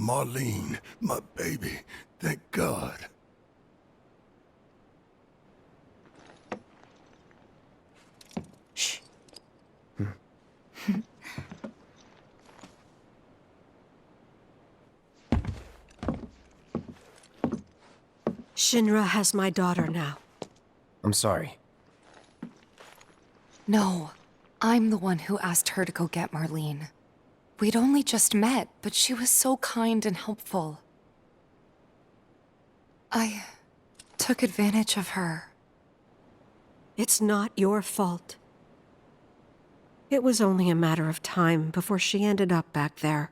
Marlene, my baby. Thank God. Shh. Shinra has my daughter now. I'm sorry. No, I'm the one who asked her to go get Marlene. We'd only just met, but she was so kind and helpful. I took advantage of her. It's not your fault. It was only a matter of time before she ended up back there.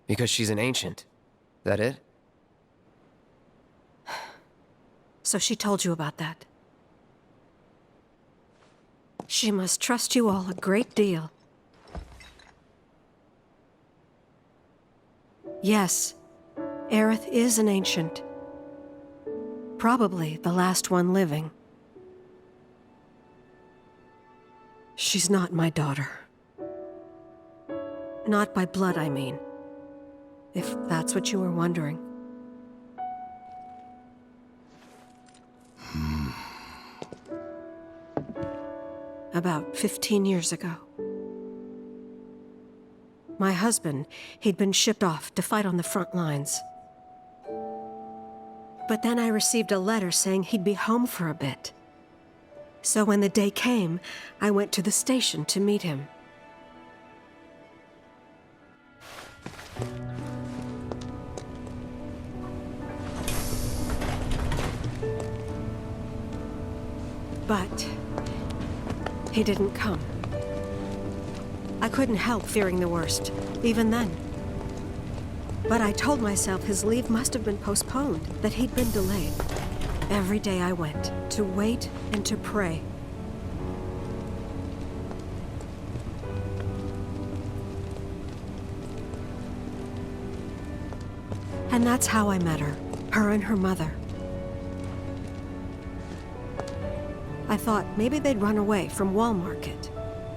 Because she's an ancient. That it? So she told you about that. She must trust you all a great deal. Yes, Aerith is an ancient. Probably the last one living. She's not my daughter. Not by blood, I mean. If that's what you were wondering. About 15 years ago. My husband, he'd been shipped off to fight on the front lines. But then I received a letter saying he'd be home for a bit. So when the day came, I went to the station to meet him. But he didn't come. I couldn't help fearing the worst, even then. But I told myself his leave must have been postponed, that he'd been delayed. Every day I went, to wait and to pray. And that's how I met her and her mother. I thought maybe they'd run away from Wall Market,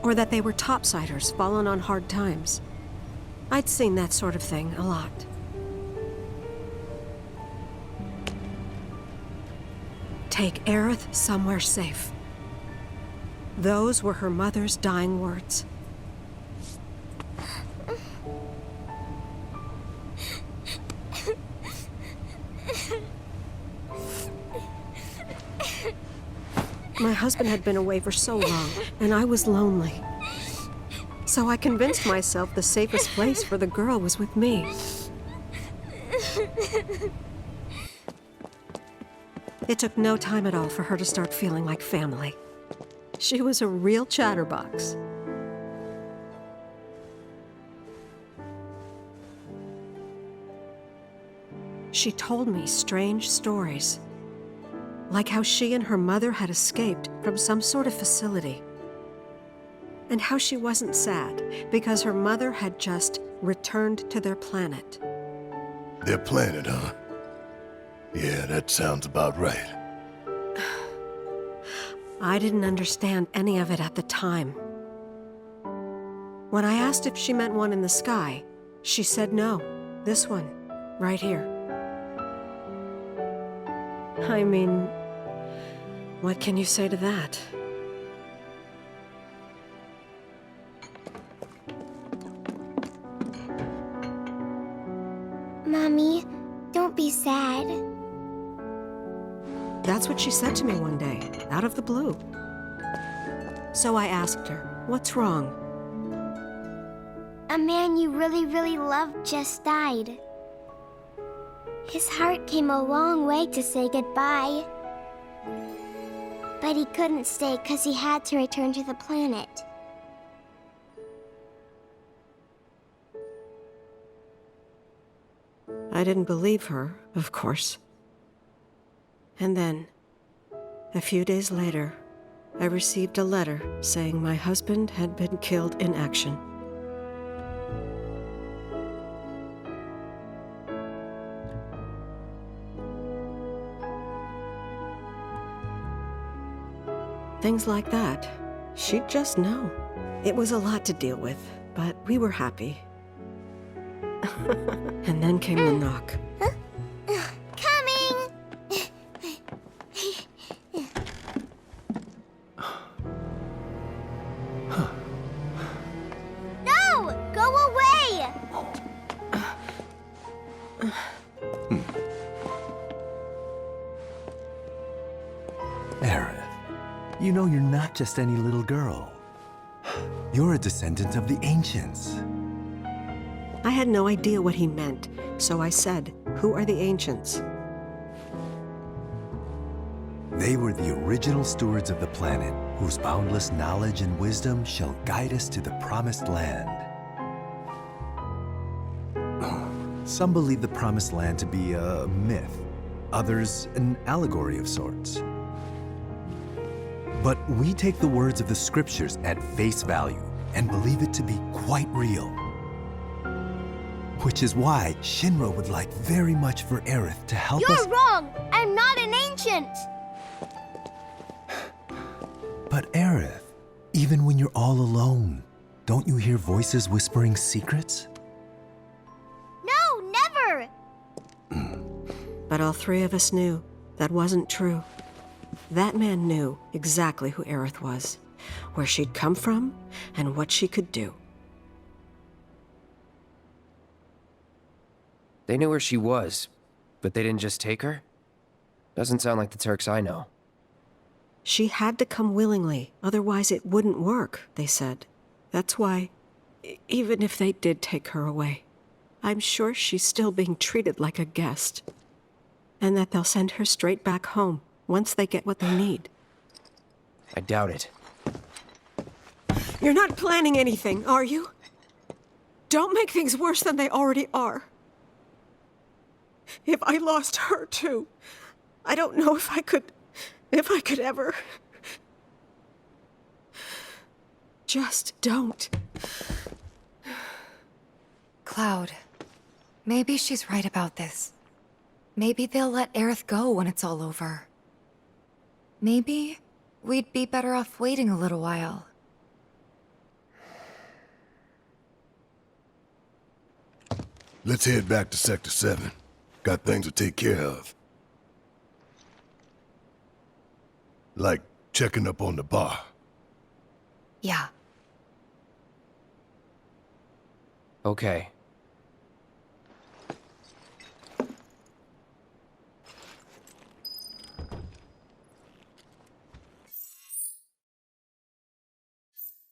or that they were topsiders fallen on hard times. I'd seen that sort of thing a lot. Take Aerith somewhere safe. Those were her mother's dying words. My husband had been away for so long, and I was lonely. So I convinced myself the safest place for the girl was with me. It took no time at all for her to start feeling like family. She was a real chatterbox. She told me strange stories. Like how she and her mother had escaped from some sort of facility. And how she wasn't sad because her mother had just returned to their planet. Their planet, huh? Yeah, that sounds about right. I didn't understand any of it at the time. When I asked if she meant one in the sky, she said no. This one, right here. I mean, what can you say to that? Mommy, don't be sad. That's what she said to me one day, out of the blue. So I asked her, what's wrong? A man you really, really loved just died. His heart came a long way to say goodbye. But he couldn't stay because he had to return to the planet. I didn't believe her, of course. And then, a few days later, I received a letter saying my husband had been killed in action. Things like that She'd just know. It was a lot to deal with, but we were happy. And then came the knock. Coming! No! Go away! Aerith, you know you're not just any little girl. You're a descendant of the ancients. I had no idea what he meant, so I said, "Who are the ancients?" They were the original stewards of the planet, whose boundless knowledge and wisdom shall guide us to the promised land. Some believe the promised land to be a myth, others an allegory of sorts. But we take the words of the scriptures at face value and believe it to be quite real. Which is why Shinra would like very much for Aerith to help us. You're wrong! I'm not an ancient! But Aerith, even when you're all alone, don't you hear voices whispering secrets? No, never! But all three of us knew that wasn't true. That man knew exactly who Aerith was, where she'd come from, and what she could do. They knew where she was, but they didn't just take her? Doesn't sound like the Turks I know. She had to come willingly, otherwise it wouldn't work, they said. That's why, even if they did take her away, I'm sure she's still being treated like a guest. And that they'll send her straight back home once they get what they need. I doubt it. You're not planning anything, are you? Don't make things worse than they already are. If I lost her too, I don't know if I could ever. Just don't. Cloud, maybe she's right about this. Maybe they'll let Aerith go when it's all over. Maybe we'd be better off waiting a little while. Let's head back to Sector 7. Got things to take care of. Like checking up on the bar. Yeah. Okay.